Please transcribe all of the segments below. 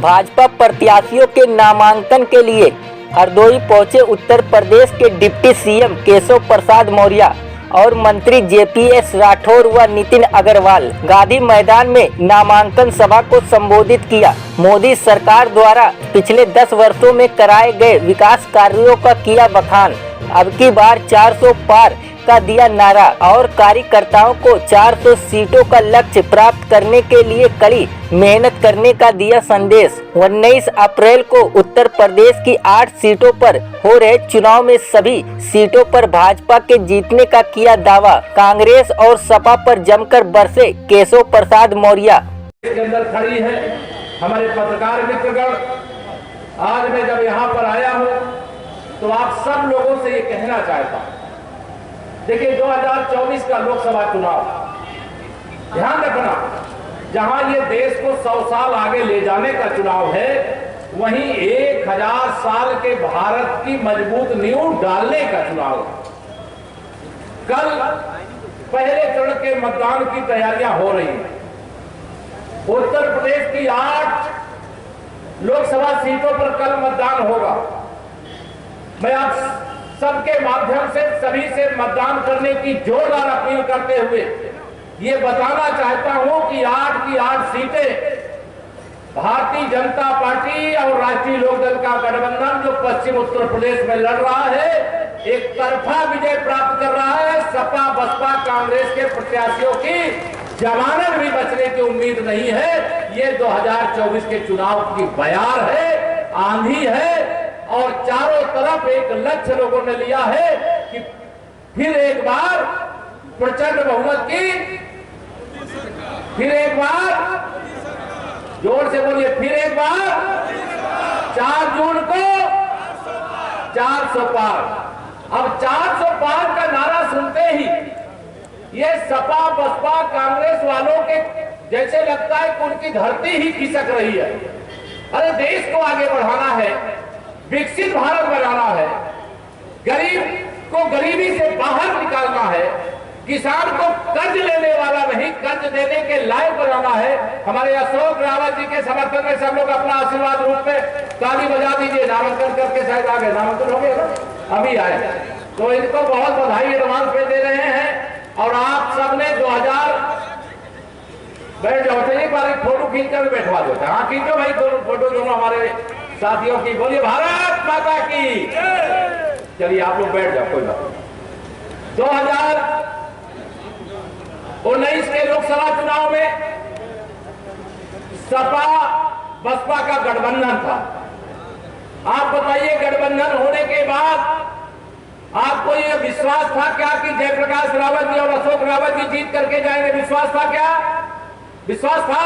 भाजपा प्रत्याशियों के नामांकन के लिए हरदोई पहुंचे उत्तर प्रदेश के डिप्टी सीएम केशव प्रसाद मौर्य और मंत्री जेपीएस राठौर व नितिन अग्रवाल। गांधी मैदान में नामांकन सभा को संबोधित किया। मोदी सरकार द्वारा पिछले 10 वर्षों में कराए गए विकास कार्यों का किया बखान। अब की बार 400 पार का दिया नारा और कार्यकर्ताओं को 400 सीटों का लक्ष्य प्राप्त करने के लिए कड़ी मेहनत करने का दिया संदेश। 19 अप्रैल को उत्तर प्रदेश की 8 सीटों पर हो रहे चुनाव में सभी सीटों पर भाजपा के जीतने का किया दावा। कांग्रेस और सपा पर जमकर बरसे केशव प्रसाद मौर्य। के अंदर खड़ी है हमारे पत्रकार मित्रगण। आज मैं जब यहाँ पर आया हूँ तो आप सब लोगों से ये कहना चाहता हूँ, देखिए 2024 का लोकसभा चुनाव, ध्यान रखना, जहां ये देश को 100 साल आगे ले जाने का चुनाव है, वहीं 1000 साल के भारत की मजबूत नींव डालने का चुनाव है। कल पहले चरण के मतदान की तैयारियां हो रही हैं। उत्तर प्रदेश की 8 लोकसभा सीटों पर कल मतदान होगा। मैं आप सबके माध्यम से सभी से मतदान करने की जोरदार अपील करते हुए ये बताना चाहता हूं कि 8 की 8 सीटें भारतीय जनता पार्टी और राष्ट्रीय लोकदल का गठबंधन जो पश्चिम उत्तर प्रदेश में लड़ रहा है, एक तरफा विजय प्राप्त कर रहा है। सपा बसपा कांग्रेस के प्रत्याशियों की जमानत भी बचने की उम्मीद नहीं है। ये 2024 के चुनाव की बयार है, आंधी है और चारों तरफ एक लक्ष्य लोगों ने लिया है कि फिर एक बार प्रचंड बहुमत की, फिर एक बार, जोर से बोलिए, फिर एक बार 4 जून को 400 पार। अब 400 पार का नारा सुनते ही ये सपा बसपा कांग्रेस वालों के जैसे लगता है कि उनकी धरती ही खिसक रही है। अरे देश को आगे बढ़ाना है, विकसित भारत बनाना है, गरीब को गरीबी से बाहर निकालना है, किसान को कर्ज लेने वाला नहीं कर्ज देने के लायक बनाना है। हमारे अशोक रावत जी के समर्थन में सब लोग अपना आशीर्वाद रूप में ताली बजा दीजिए। नामांकन करके शायद आ गए, नामांकन हो गए ना, अभी आए, तो इनको बहुत बधाई एडवांस में दे रहे हैं। और आप सबने 2000 बैठ जाओ, एक बार फोटो खींच कर बैठवा देता। हाँ खींचो भाई, दोनों फोटो दोनों हमारे साथियों की। बोलिए भारत माता की। चलिए आप लोग बैठ जाओ, कोई बात नहीं। 2019 के लोकसभा चुनाव में सपा बसपा का गठबंधन था। आप बताइए, गठबंधन होने के बाद आपको यह विश्वास था क्या कि जयप्रकाश रावत जी और अशोक रावत जी जीत करके जाएंगे? विश्वास था क्या? विश्वास था,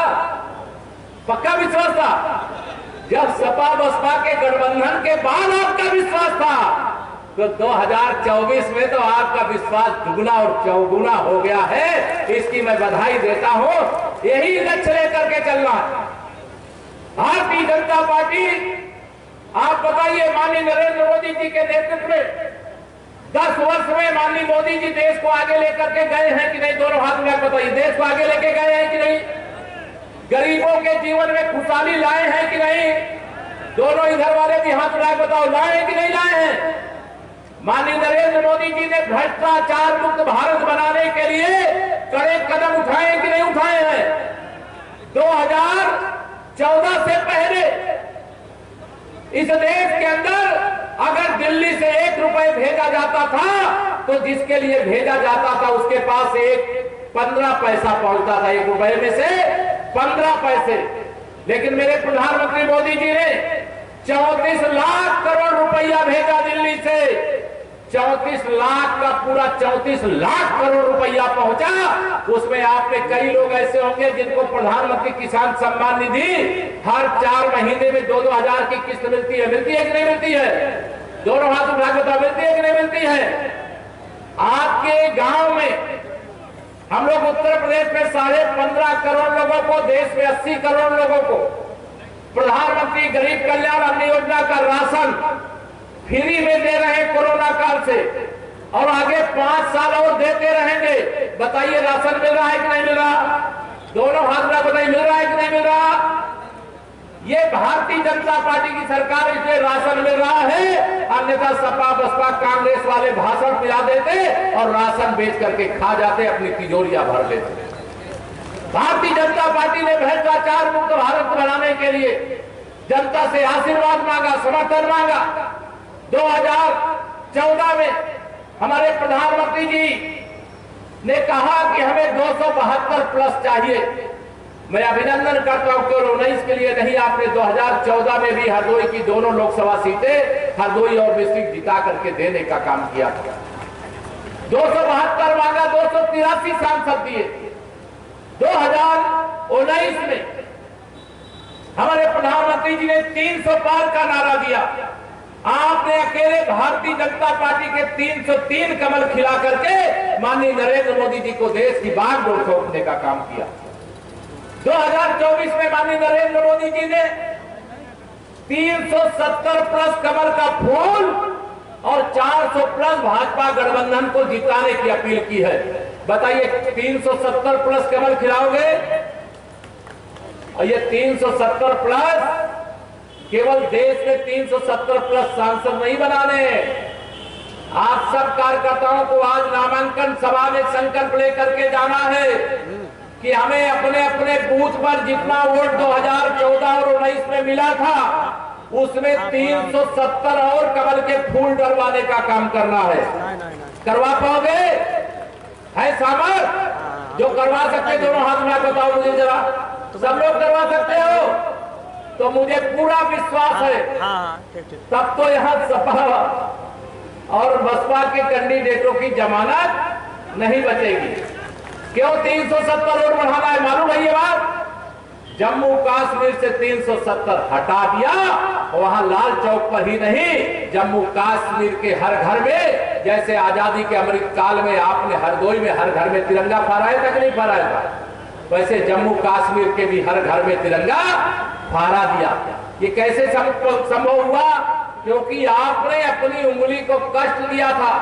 पक्का विश्वास था। जब सपा बसपा के गठबंधन के बाद आपका विश्वास था, तो 2024 में तो आपका विश्वास दुगुना और चौगुना हो गया है। इसकी मैं बधाई देता हूं। यही लक्ष्य लेकर के चलना है भारतीय जनता पार्टी। आप बताइए, माननीय नरेंद्र मोदी जी के नेतृत्व में 10 वर्ष में माननीय मोदी जी देश को आगे लेकर के गए हैं कि नहीं? दोनों हाथ में बताइए, देश को आगे लेके गए हैं कि नहीं? गरीबों के जीवन में खुशहाली लाए हैं कि नहीं? दोनों इधर वाले भी हाथ उठाए, बताओ, लाए हैं कि नहीं लाए हैं? माननीय नरेंद्र मोदी जी ने भ्रष्टाचार मुक्त भारत बनाने के लिए कड़े कदम उठाए कि नहीं उठाए हैं? 2014 से पहले इस देश के अंदर अगर दिल्ली से 1 रुपए भेजा जाता था तो जिसके लिए भेजा जाता था उसके पास 15 पैसा पहुंचता था। 1 रुपए में से 15 पैसे। लेकिन मेरे प्रधानमंत्री मोदी जी ने 34 लाख करोड़ रुपया भेजा दिल्ली से। 34 लाख का पूरा 34 लाख करोड़ रुपया पहुंचा। उसमें आप में कई लोग ऐसे होंगे जिनको प्रधानमंत्री किसान सम्मान निधि हर 4 महीने में 2-2 हजार की किस्त मिलती है। मिलती है कि नहीं मिलती है? दोनों हाथ उठा के बताओ, मिलती है कि नहीं मिलती है? आपके गांव में हम लोग उत्तर प्रदेश में 15.5 करोड़ लोगों को, देश में 80 करोड़ लोगों को प्रधानमंत्री गरीब कल्याण अन्न योजना का राशन फ्री में दे रहे हैं कोरोना काल से, और आगे 5 साल और देते रहेंगे। बताइए, राशन मिल रहा है कि नहीं मिल रहा? दोनों हाथ में बताइए, मिल रहा है कि नहीं मिल रहा? ये भारतीय जनता पार्टी की सरकार, इसलिए राशन मिल रहा है, अन्यथा सपा बसपा कांग्रेस वाले भाषण पिला देते और राशन बेच करके खा जाते, अपनी तिजोरियां भर लेते। भारतीय जनता पार्टी ने भ्रष्टाचार मुक्त भारत बनाने के लिए जनता से आशीर्वाद मांगा, समर्थन मांगा। 2014 में हमारे प्रधानमंत्री जी ने कहा कि हमें 272 प्लस चाहिए। मैं अभिनंदन करता हूं केवल 19 के लिए नहीं, आपने 2014 में भी हरदोई की दोनों लोकसभा सीटें हरदोई और मिश्रिख जिता करके देने का काम किया था। 272 मांगा, 283 सांसद दिए। 2019 में हमारे प्रधानमंत्री जी ने 300 पार का नारा दिया। आपने अकेले भारतीय जनता पार्टी के 303 कमल खिला करके माननीय नरेंद्र मोदी जी को देश की बागडोर सौंपने का काम किया। 2024 में माननीय नरेंद्र मोदी जी ने 370 प्लस कमल का फूल और 400 प्लस भाजपा गठबंधन को जिताने की अपील की है। बताइए 370 प्लस कमल खिलाओगे? और ये 370 प्लस केवल देश में 370 प्लस सांसद नहीं बनाने, आप सब कार्यकर्ताओं को आज नामांकन सभा में संकल्प लेकर के जाना है कि हमें अपने अपने बूथ पर जितना वोट 2014 और 19 में मिला था उसमें 370 और कमल के फूल डलवाने का काम करना है। करवा पाओगे? है सामर्थ? जो करवा सकते दोनों हाथ में बताओ मुझे जरा। सब लोग करवा सकते हो? तो मुझे पूरा विश्वास है तब तो यहाँ सपा और बसपा के कैंडिडेटों की जमानत नहीं बचेगी। क्यों 370 वोट बढ़ाना है? मालूम है ये बात? जम्मू कश्मीर से 370 हटा दिया, वहां लाल चौक पर ही नहीं, जम्मू कश्मीर के हर घर में, जैसे आजादी के अमृत काल में आपने हरदोई में हर घर में तिरंगा फहराया था कि नहीं फहराया था, वैसे जम्मू कश्मीर के भी हर घर में तिरंगा फहरा दिया। ये कैसे संभव हुआ? क्योंकि आपने अपनी उंगली को कष्ट दिया था।